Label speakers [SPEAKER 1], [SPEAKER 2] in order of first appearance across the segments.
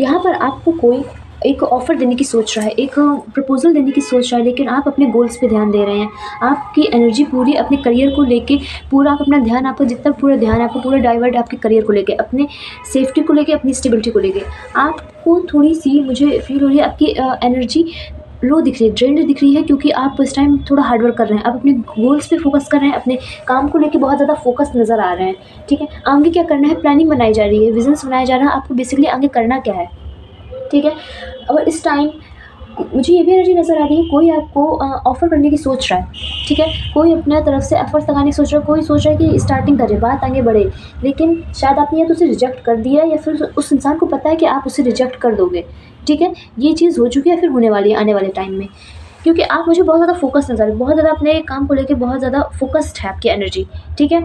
[SPEAKER 1] यहाँ पर आपको कोई एक ऑफ़र देने की सोच रहा है, एक प्रपोज़ल देने की सोच रहा है, लेकिन आप अपने गोल्स पे ध्यान दे रहे हैं। आपकी एनर्जी पूरी अपने करियर को लेके, पूरा आप अपना ध्यान, आपका जितना पूरा ध्यान है आपको पूरा डाइवर्ट आपके करियर को लेके, अपने सेफ्टी को लेके, अपनी स्टेबिलिटी को लेके। आपको थोड़ी-सी मुझे फ़ील हो रही है आपकी एनर्जी लो दिख रही है, ड्रेन्ड दिख रही है, क्योंकि आप इस टाइम थोड़ा हार्ड वर्क कर रहे हैं। आप अपने गोल्स पे फ़ोकस कर रहे हैं, अपने काम को लेके बहुत ज़्यादा फ़ोकस नज़र आ रहे हैं, ठीक है? आगे क्या करना है, प्लानिंग बनाई जा रही है, विज़न्स बनाया जा रहा है, आपको बेसिकली आगे करना क्या है, ठीक है? और इस टाइम मुझे ये भी एनर्जी नज़र आ रही है, कोई आपको ऑफ़र करने की सोच रहा है, ठीक है? कोई अपने तरफ से एफ़र्ट्स लगाने की सोच रहा है, कोई सोच रहा है कि स्टार्टिंग करे, बात आगे बढ़े, लेकिन शायद आपने या तो उसे रिजेक्ट कर दिया है या फिर उस इंसान को पता है कि आप उसे रिजेक्ट कर दोगे, ठीक है? ये चीज़ हो चुकी है, फिर होने वाली है आने वाले टाइम में, क्योंकि आप मुझे बहुत ज़्यादा फ़ोकस नज़र आ रहे हो, बहुत ज़्यादा अपने काम को लेके बहुत ज़्यादा फ़ोकस्ड है आपकी एनर्जी, ठीक है?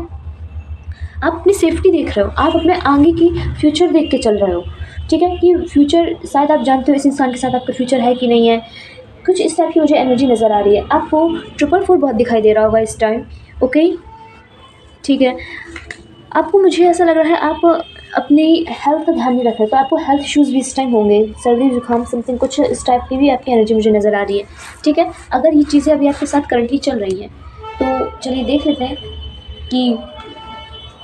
[SPEAKER 1] आप अपनी सेफ्टी देख रहे हो, आप अपने आगे की फ्यूचर देख के चल रहे हो, ठीक है? कि फ्यूचर शायद आप जानते हो इस इंसान के साथ आपका फ्यूचर है कि नहीं है, कुछ इस टाइप की मुझे एनर्जी नज़र आ रही है। आपको 444 बहुत दिखाई दे रहा होगा इस टाइम, ओके, ठीक है? आपको मुझे ऐसा लग रहा है आप अपनी हेल्थ का ध्यान नहीं रख रहे, तो आपको हेल्थ इश्यूज़ भी इस टाइम होंगे, सर्दी जुकाम समथिंग कुछ इस टाइप की भी आपकी एनर्जी मुझे नज़र आ रही है, ठीक है? अगर ये चीज़ें अभी आपके साथ करंटली चल रही हैं, तो चलिए देख लेते हैं कि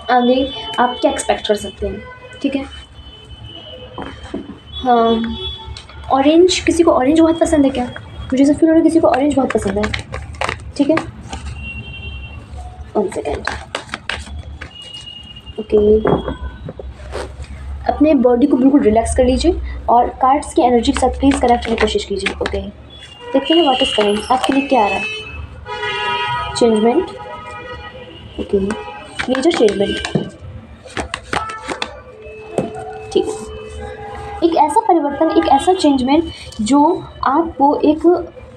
[SPEAKER 1] आगे आप क्या एक्सपेक्ट कर सकते हैं, ठीक है? हाँ, ऑरेंज, किसी को ऑरेंज बहुत पसंद है क्या? मुझे ऐसा फ़ील हो रहा है किसी को ऑरेंज बहुत पसंद है, ठीक है? 1 सेकेंड, ओके। अपने बॉडी को बिल्कुल रिलैक्स कर लीजिए और कार्ड्स की एनर्जी के साथ प्लीज़ कनेक्ट करने की कोशिश कीजिए, ओके? देखते हैं व्हाट इज़ कमिंग, आपके लिए क्या आ रहा है? चेंजमेंट, ओके, मेजर चेंजमेंट, ठीक है। एक ऐसा परिवर्तन, एक ऐसा चेंजमेंट जो आपको एक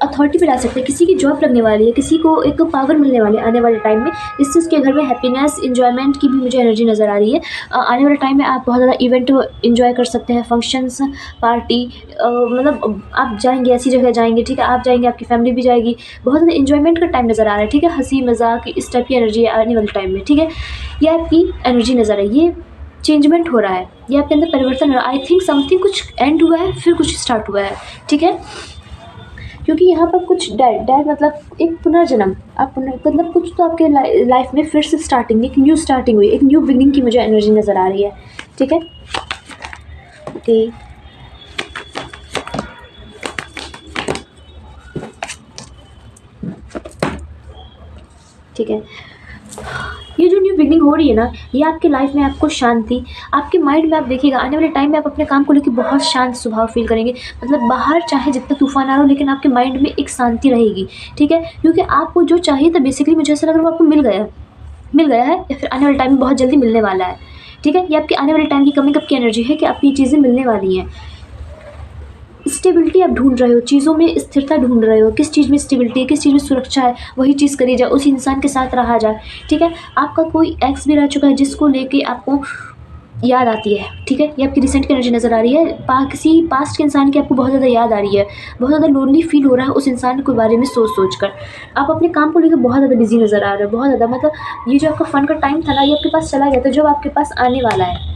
[SPEAKER 1] अथॉरिटी पे ला सकता है, किसी की जॉब लगने वाली है, किसी को एक पावर मिलने वाली है आने वाले टाइम में, इससे उसके घर में हैप्पीनेस, एन्जॉयमेंट की भी मुझे एनर्जी नज़र आ रही है। आने वाले टाइम में आप बहुत ज़्यादा इवेंट एन्जॉय कर सकते हैं, फंक्शंस, पार्टी, मतलब आप जाएँगे, ऐसी जगह जाएँगे, ठीक है? आप जाएँगे, आपकी फैमिली भी जाएगी, बहुत ज़्यादा एन्जॉयमेंट का टाइम नज़र आ रहा है, ठीक है? हँसी मज़ाक इस टाइप की एनर्जी आने वाले टाइम में, ठीक है? ये आपकी एनर्जी नज़र है, ये चेंजमेंट हो रहा है, ये आपके अंदर परिवर्तन हो रहा है। आई थिंक समथिंग कुछ एंड हुआ है, फिर कुछ स्टार्ट हुआ है, ठीक है? क्योंकि यहाँ पर कुछ डेड मतलब एक पुनर्जन्म, आप मतलब कुछ तो आपके लाइफ में फिर से स्टार्टिंग, एक न्यू स्टार्टिंग हुई, एक न्यू बिगनिंग की मुझे एनर्जी नज़र आ रही है, ठीक है? ओके, ठीक है। ये जो न्यू बिगनिंग हो रही है ना, ये आपके लाइफ में आपको शांति, आपके माइंड में आप देखिएगा आने वाले टाइम में आप अपने काम को लेकर बहुत शांत स्वभाव फील करेंगे, मतलब बाहर चाहे जितना तूफान आ रहा हो, लेकिन आपके माइंड में एक शांति रहेगी, ठीक है? क्योंकि आपको जो चाहिए था बेसिकली मुझे ऐसा लग रहा है वो आपको मिल गया है या फिर आने वाले टाइम में बहुत जल्दी मिलने वाला है, ठीक है? ये आपके आने वाले टाइम की कमी कब की एनर्जी है कि आपको ये चीज़ें मिलने वाली हैं। स्टेबिलिटी आप ढूंढ रहे हो, चीज़ों में स्थिरता ढूंढ रहे हो, किस चीज़ में स्टेबिलिटी है, किस चीज़ में सुरक्षा है, वही चीज़ करी जाए, उस इंसान के साथ रहा जाए, ठीक है? आपका कोई एक्स भी रह चुका है जिसको लेके आपको याद आती है, ठीक है? ये आपकी रिसेंट की एनर्जी नज़र आ रही है, किसी पास्ट के इंसान की आपको बहुत ज़्यादा याद आ रही है, बहुत ज़्यादा लोनली फील हो रहा है उस इंसान के बारे में सोच कर। आप अपने काम को लेकर बहुत ज़्यादा बिजी नज़र आ रहे हो, बहुत ज़्यादा, मतलब ये जो आपका फ़न का टाइम था ना, ये आपके पास चला गया था, जो आपके पास आने वाला है।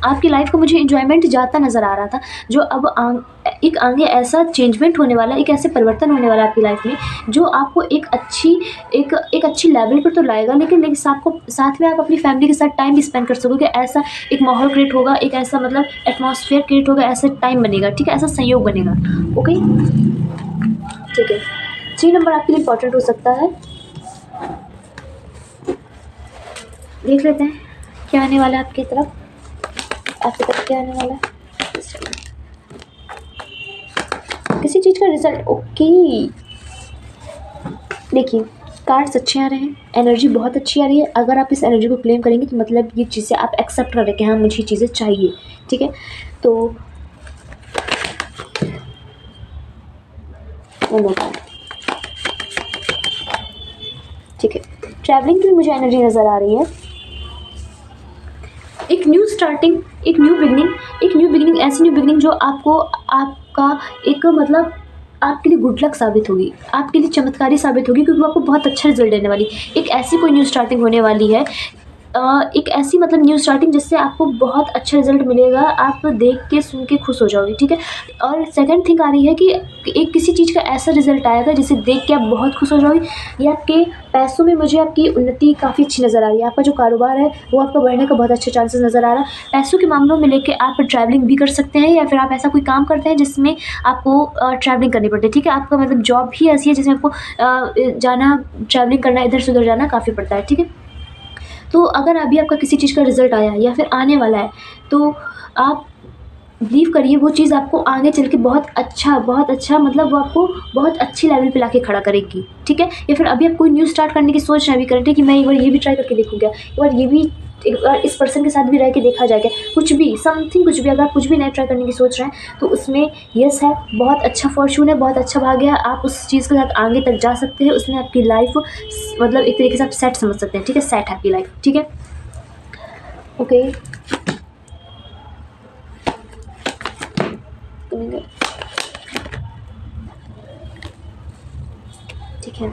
[SPEAKER 1] आपकी लाइफ को मुझे एन्जॉयमेंट जाता नज़र आ रहा था, जो अब एक आगे ऐसा चेंजमेंट होने वाला है, एक ऐसे परिवर्तन होने वाला है आपकी लाइफ में, जो आपको एक अच्छी लेवल पर तो लाएगा, लेकिन साथ में आप अपनी फैमिली के साथ टाइम भी स्पेंड कर सकोगे। ऐसा एक माहौल क्रिएट होगा, एक ऐसा मतलब एटमॉस्फेयर क्रिएट होगा, ऐसा टाइम बनेगा, ठीक है? ऐसा संयोग बनेगा, ओके, ठीक है? 3 नंबर आपके लिए इंपॉर्टेंट हो सकता है। देख लेते हैं क्या आने वाला है आपकी तरफ क्या आने वाला है, किसी चीज़ का रिजल्ट, ओके। देखिए कार्ड्स अच्छे आ रहे हैं, एनर्जी बहुत अच्छी आ रही है। अगर आप इस एनर्जी को क्लेम करेंगे तो मतलब ये चीज़ें आप एक्सेप्ट कर रहे हैं कि हाँ मुझे ये चीज़ें चाहिए, ठीक है? तो ठीक है, ट्रैवलिंग की भी मुझे एनर्जी नज़र आ रही है, एक न्यू स्टार्टिंग, एक न्यू बिगनिंग, ऐसी न्यू बिगनिंग जो आपका एक मतलब आपके लिए गुड लक साबित होगी, आपके लिए चमत्कारी साबित होगी, क्योंकि वो आपको बहुत अच्छा रिजल्ट देने वाली, एक ऐसी कोई न्यू स्टार्टिंग होने वाली है एक ऐसी मतलब न्यू स्टार्टिंग जिससे आपको बहुत अच्छा रिज़ल्ट मिलेगा, आप देख के सुन के खुश हो जाओगे, ठीक है। और सेकंड थिंग आ रही है कि एक किसी चीज़ का ऐसा रिज़ल्ट आएगा जिसे देख के आप बहुत खुश हो जाओगे। या आपके पैसों में मुझे आपकी उन्नति काफ़ी अच्छी नज़र आ रही है, आपका जो कारोबार है वो आपका बढ़ने का बहुत अच्छे चांसेस नज़र आ रहा है। पैसों के मामलों में लेके आप ट्रैवलिंग भी कर सकते हैं, या फिर आप ऐसा कोई काम करते हैं जिसमें आपको ट्रैवलिंग करनी पड़ती है, ठीक है। आपका मतलब जॉब ही ऐसी है जिसमें आपको जाना, ट्रैवलिंग करना, इधर से उधर जाना काफ़ी पड़ता है, ठीक है। तो अगर अभी आपका किसी चीज़ का रिज़ल्ट आया है या फिर आने वाला है, तो आप बिलीव करिए वो चीज़ आपको आगे चल के बहुत अच्छा मतलब वो आपको बहुत अच्छे लेवल पे लाके खड़ा करेगी, ठीक है। या फिर अभी आप कोई न्यू स्टार्ट करने की सोच रहे हैं, अभी करंटली कि मैं एक बार ये भी ट्राई करके देखूँगा, एक बार ये भी, एक बार इस पर्सन के साथ भी रह के देखा जाएगा, कुछ भी समथिंग, कुछ भी, अगर आप कुछ भी नया ट्राई करने की सोच रहे हैं तो उसमें यस है, बहुत अच्छा फॉर्च्यून है, बहुत अच्छा भाग्य है, आप उस चीज़ के साथ आगे तक जा सकते हैं, उसमें आपकी लाइफ मतलब एक तरीके से आप सेट समझ सकते हैं, ठीक है, सेट है आपकी लाइफ, ठीक है। ओके, ठीक है।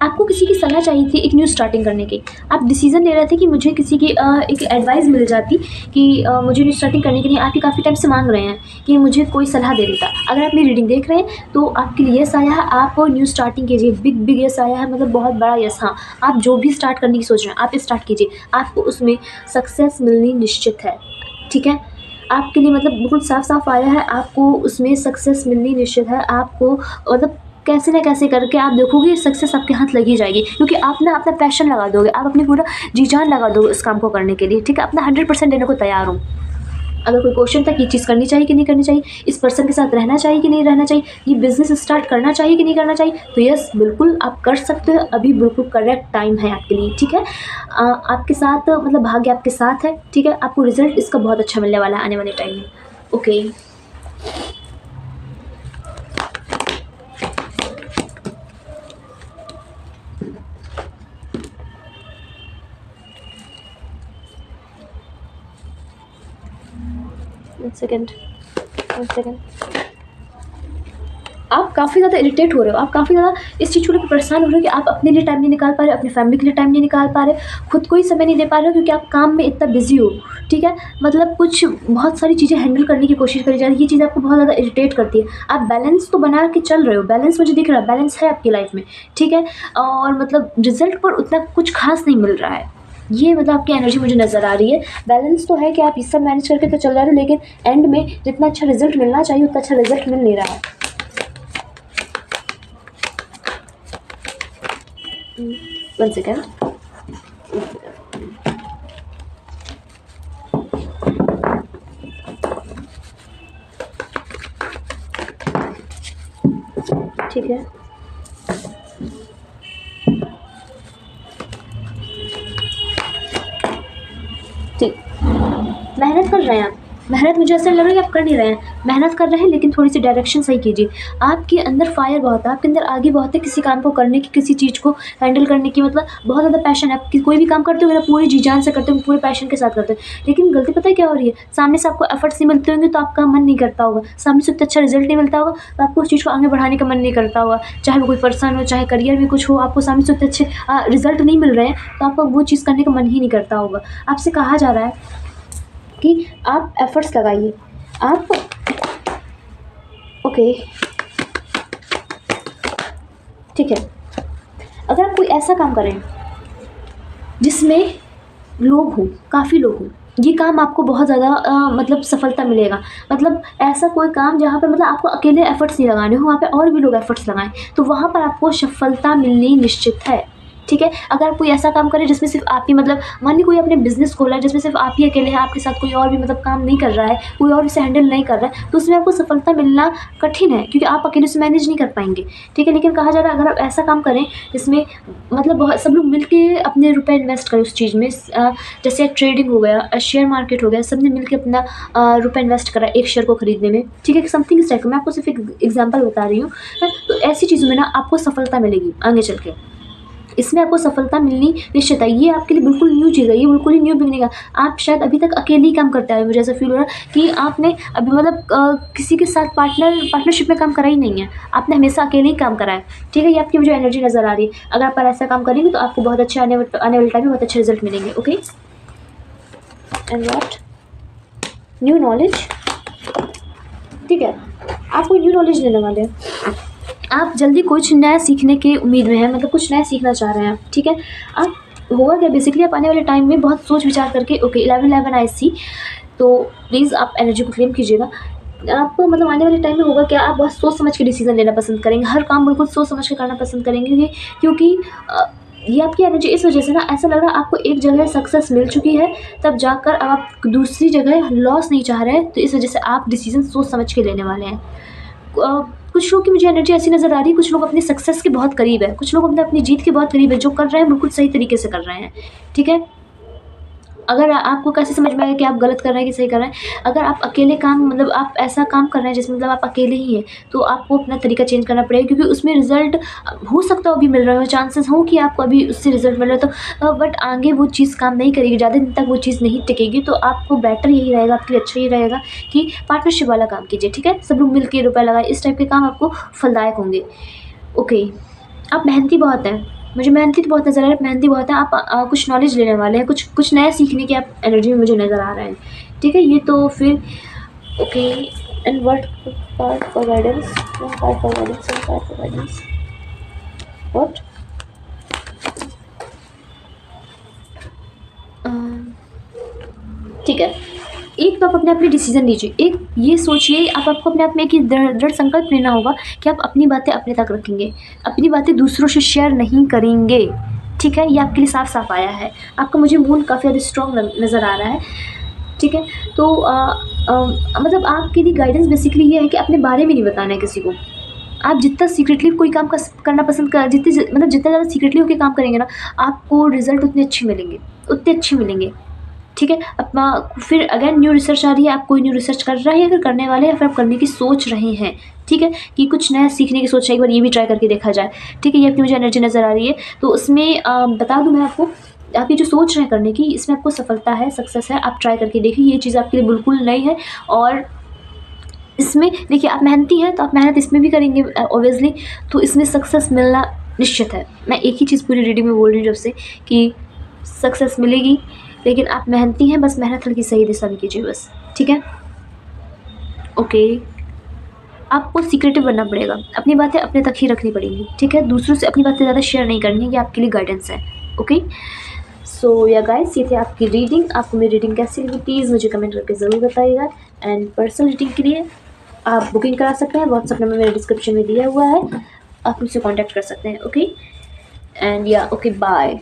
[SPEAKER 1] आपको किसी की सलाह चाहिए थी एक न्यू स्टार्टिंग करने की, आप डिसीज़न ले रहे थे कि मुझे किसी की एक एडवाइस मिल जाती कि मुझे न्यू स्टार्टिंग करने के लिए, आप ही काफ़ी टाइम से मांग रहे हैं कि मुझे कोई सलाह दे देता। अगर आप मेरी रीडिंग देख रहे हैं तो आपके लिए यस आया है, आप न्यू स्टार्टिंग कीजिए, बिग बिग यस आया है, मतलब बहुत बड़ा यस। हाँ, आप जो भी स्टार्ट करने की सोच रहे हैं आप स्टार्ट कीजिए, आपको उसमें सक्सेस मिलनी निश्चित है, ठीक है। आपके लिए मतलब बिल्कुल साफ साफ आया है, आपको उसमें सक्सेस मिलनी निश्चित है। आपको मतलब कैसे ना कैसे करके आप देखोगे सक्सेस आपके हाथ लगी जाएगी, क्योंकि आप ना अपना पैशन लगा दोगे, आप अपनी पूरा जी जान लगा दोगे उस काम को करने के लिए, ठीक है। अपना 100% देने को तैयार हो। अगर कोई क्वेश्चन था कि ये चीज़ करनी चाहिए कि नहीं करनी चाहिए, इस पर्सन के साथ रहना चाहिए कि नहीं रहना चाहिए, ये बिज़नेस स्टार्ट करना चाहिए कि नहीं करना चाहिए, तो यस बिल्कुल आप कर सकते हो, अभी बिल्कुल करेक्ट टाइम है आपके लिए, ठीक है। आपके साथ मतलब भाग्य आपके साथ है, ठीक है। आपको रिजल्ट इसका बहुत अच्छा मिलने वाला है आने वाले टाइम में। Okay, 1 second, 1 second. आप काफ़ी ज़्यादा इरिटेट हो रहे हो, आप काफ़ी ज़्यादा इस चीज़ को लेकर परेशान हो रहे हो कि आप अपने लिए टाइम नहीं निकाल पा रहे, अपनी फैमिली के लिए टाइम नहीं निकाल पा रहे, खुद को ही समय नहीं दे पा रहे हो, क्योंकि आप काम में इतना बिजी हो, ठीक है। मतलब कुछ बहुत सारी चीज़ें हैंडल करने की कोशिश करी जा रही है, ये चीज़ आपको बहुत ज़्यादा इरिटेट करती है। आप बैलेंस तो बना के चल रहे हो, बैलेंस मुझे दिख रहा है, बैलेंस है आपकी लाइफ में, ठीक है। और मतलब रिजल्ट पर उतना कुछ खास नहीं मिल रहा है, ये मतलब आपकी एनर्जी मुझे नज़र आ रही है। बैलेंस तो है कि आप ये सब मैनेज करके तो चल रहे हो, लेकिन एंड में जितना अच्छा रिजल्ट मिलना चाहिए उतना अच्छा रिजल्ट मिल नहीं रहा है। 1 सेकेंड, ठीक है। ठीक, मेहनत कर रहे हैं आप, मेहनत मुझे ऐसा लग रहा है कि आप कर नहीं रहे हैं, मेहनत कर रहे हैं लेकिन थोड़ी सी डायरेक्शन सही कीजिए। आपके अंदर फायर बहुत है, आपके अंदर आगे बहुत है किसी काम को करने की, किसी चीज़ को हैंडल करने की, मतलब बहुत ज़्यादा पैशन है। आप कोई भी काम करते हो ना पूरी जी जान से करते हो, पूरे पैशन के साथ करते हो, लेकिन गलती पता है क्या हो रही है, सामने से आपको एफर्ट्स नहीं मिलते होंगे तो आपका मन नहीं करता होगा, सामने से उतना अच्छा रिजल्ट नहीं मिलता होगा तो आपको उस चीज़ को आगे बढ़ाने का मन नहीं करता होगा। चाहे वो कोई पर्सन हो, चाहे करियर में कुछ हो, आपको सामने से उतने अच्छे रिजल्ट नहीं मिल रहे हैं तो आपको वो चीज़ करने का मन ही नहीं करता होगा। आपसे कहा जा रहा है कि आप एफर्ट्स लगाइए, आप ओके, ठीक है। अगर आप कोई ऐसा काम करें जिसमें लोग हों, काफ़ी लोग हों, ये काम आपको बहुत ज़्यादा मतलब सफलता मिलेगा। मतलब ऐसा कोई काम जहाँ पे मतलब आपको अकेले एफर्ट्स नहीं लगाने हो, वहाँ पे और भी लोग एफर्ट्स लगाएं, तो वहाँ पर आपको सफलता मिलनी निश्चित है, ठीक है। अगर आप कोई ऐसा काम करें जिसमें सिर्फ आप ही मतलब मान ली कोई अपने बिजनेस खोला है जिसमें सिर्फ आप ही अकेले हैं, आपके साथ कोई और भी मतलब काम नहीं कर रहा है, कोई और इसे हैंडल नहीं कर रहा है, तो उसमें आपको सफलता मिलना कठिन है, क्योंकि आप अकेले से मैनेज नहीं कर पाएंगे, ठीक है। लेकिन कहा जा रहा है अगर आप ऐसा काम करें जिसमें मतलब बहुत सब लोग मिल के अपने रुपए इन्वेस्ट करें उस चीज़ में, जैसे ट्रेडिंग हो गया, शेयर मार्केट हो गया, सब ने मिल के अपना रुपये इन्वेस्ट करा एक शेयर को खरीदने में, ठीक है। समथिंग इस टाइप का, मैं आपको सिर्फ एक एग्जाम्पल बता रही हूँ। तो ऐसी चीज़ों में ना आपको सफलता मिलेगी आगे चल के। इसमें आपको सफलता मिलनी निश्चित है। ये आपके लिए बिल्कुल न्यू चीज़ है, ये बिल्कुल ही न्यू बिगनिंग है। आप शायद अभी तक अकेले ही काम करते आए, मुझे ऐसा फ़ील हो रहा है कि आपने अभी मतलब किसी के साथ पार्टनरशिप में काम करा ही नहीं है, आपने हमेशा अकेले ही काम करा है, ठीक है? ये आपकी मुझे एनर्जी नज़र आ रही है। अगर आप पर ऐसा काम करेंगे तो आपको बहुत अच्छे आने वाले टाइम में बहुत अच्छे रिजल्ट मिलेंगे। Okay, and what new knowledge, ठीक है, आप कोई न्यू नॉलेज लेने वाले हैं। आप जल्दी कुछ नया सीखने की उम्मीद में हैं, मतलब कुछ नया सीखना चाह रहे हैं, ठीक है? आप होगा क्या बेसिकली, आप आने वाले टाइम में बहुत सोच विचार करके, ओके 11/11 आई सी, तो प्लीज़ आप एनर्जी को क्लेम कीजिएगा। आपको मतलब आने वाले टाइम में होगा क्या, आप बहुत सोच समझ के डिसीजन लेना पसंद करेंगे, हर काम बिल्कुल सोच समझ के करना पसंद करेंगे, क्योंकि ये आपकी एनर्जी इस वजह से ना ऐसा लग रहा है आपको एक जगह सक्सेस मिल चुकी है, तब जाकर अब आप दूसरी जगह लॉस नहीं चाह रहे हैं, तो इस वजह से आप डिसीजन सोच समझ के लेने वाले हैं। कुछ लोग की मुझे एनर्जी ऐसी नज़र आ रही है, कुछ लोग अपनी सक्सेस के बहुत करीब है, कुछ लोग अपनी जीत के बहुत करीब है, जो कर रहे हैं बिल्कुल सही तरीके से कर रहे हैं, ठीक है? अगर आपको कैसे समझ में आएगा कि आप गलत कर रहे हैं कि सही कर रहे हैं, अगर आप अकेले काम मतलब आप ऐसा काम कर रहे हैं जिसमें मतलब आप अकेले ही हैं, तो आपको अपना तरीका चेंज करना पड़ेगा, क्योंकि उसमें रिज़ल्ट हो सकता है अभी मिल रहा हो, चांसेस हो कि आपको अभी उससे रिज़ल्ट मिल रहा है, तो बट आगे वो चीज़ काम नहीं करेगी, ज़्यादा दिन तक वो चीज़ नहीं टिकेगी, तो आपको बेटर यही रहेगा, आपके लिए अच्छा ये रहेगा कि पार्टनरशिप वाला काम कीजिए, ठीक है? सब लोग मिल के रुपया लगाए, इस टाइप के काम आपको फलदायक होंगे। ओके, आप मेहनती बहुत हैं, मुझे मेहनती तो बहुत नज़र आ रहा है, मेहनती बहुत है आप, कुछ नॉलेज लेने वाले हैं, कुछ नया सीखने की आप एनर्जी में मुझे नज़र आ रहा है, ठीक है? ये तो फिर okay, and what part for guidance, part for guidance, part for guidance, what ठीक है। एक तो आप अपने आप में डिसीजन लीजिए, एक ये सोचिए, आपको अपने आप में एक ये दृढ़ संकल्प लेना होगा कि आप अपनी बातें अपने तक रखेंगे, अपनी बातें दूसरों से शेयर नहीं करेंगे, ठीक है? ये आपके लिए साफ साफ आया है, आपका मुझे मूड काफ़ी ज़्यादा स्ट्रॉन्ग नज़र आ रहा है, ठीक है? तो मतलब आपके लिए गाइडेंस बेसिकली ये है कि अपने बारे में नहीं बताना है किसी को। आप जितना सीक्रेटली कोई काम करना पसंद कर, जितना ज़्यादा सीक्रेटली होकर काम करेंगे ना, आपको रिजल्ट उतने अच्छे मिलेंगे, ठीक है? अपना फिर अगेन न्यू रिसर्च आ रही है, आप कोई न्यू रिसर्च कर रहे हैं, अगर करने वाले हैं, फिर आप करने की सोच रहे हैं, ठीक है? कि कुछ नया सीखने की सोच है, एक बार ये भी ट्राई करके देखा जाए, ठीक है? ये आपकी मुझे एनर्जी नज़र आ रही है, तो उसमें बता दूँ मैं आपको, आप ये जो सोच रहे हैं करने की, इसमें आपको सफलता है, सक्सेस है, आप ट्राई करके देखिए, ये चीज़ आपके लिए बिल्कुल नई है। और इसमें देखिए, आप मेहनती हैं तो आप मेहनत इसमें भी करेंगे ऑब्वियसली, तो इसमें सक्सेस मिलना निश्चित है। मैं एक ही चीज़ पूरी रीडिंग में बोल रही हूँ जब से कि सक्सेस मिलेगी, लेकिन आप मेहनती हैं, बस मेहनत हल्की सही दिशा में कीजिए बस, ठीक है? ओके, आपको सीक्रेटिव बनना पड़ेगा, अपनी बातें अपने तक ही रखनी पड़ेंगी, ठीक है? दूसरों से अपनी बातें ज़्यादा शेयर नहीं करनी है, ये आपके लिए गाइडेंस है। ओके, सो या गाइस, ये थी आपकी रीडिंग। आपको मेरी रीडिंग कैसी लगी प्लीज़ मुझे कमेंट करके ज़रूर बताइएगा। एंड पर्सनल रीडिंग के लिए आप बुकिंग करा सकते हैं, व्हाट्सअप नंबर मेरे डिस्क्रिप्शन में दिया हुआ है, आप मुझसे कॉन्टैक्ट कर सकते हैं। ओके, एंड या ओके, बाय।